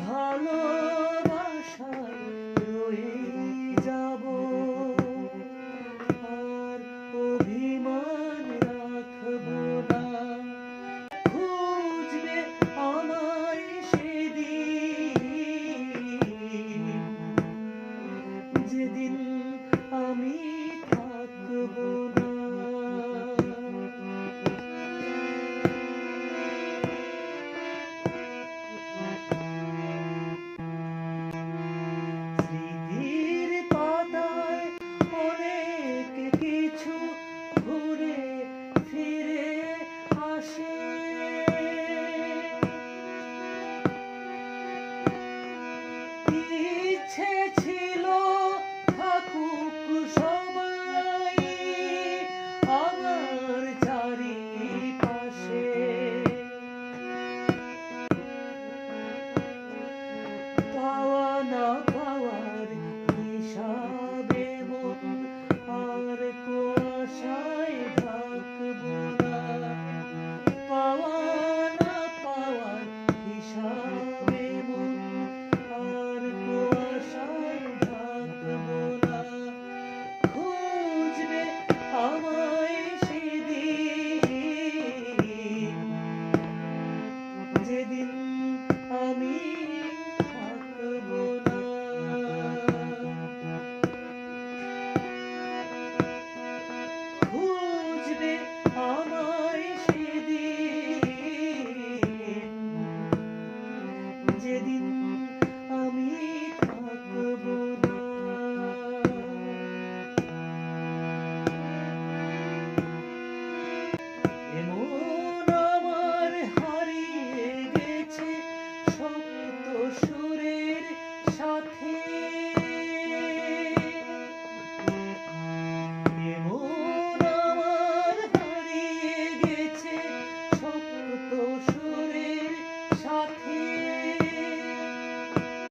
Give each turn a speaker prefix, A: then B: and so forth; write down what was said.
A: ভালোবাসায় রয়ে যাব, আর অভিমান রাখবো না। খুঁজবে আমায় সেদিন, যেদিন আমি থাকবো না। স্মৃতির পাতায় অনেক কিছু ঘুরে ফিরে আসে, ইচ্ছে ছিল থাকুক সবাই আমার চারিপাশে, পাওয়া না পাওয়ার হিসাব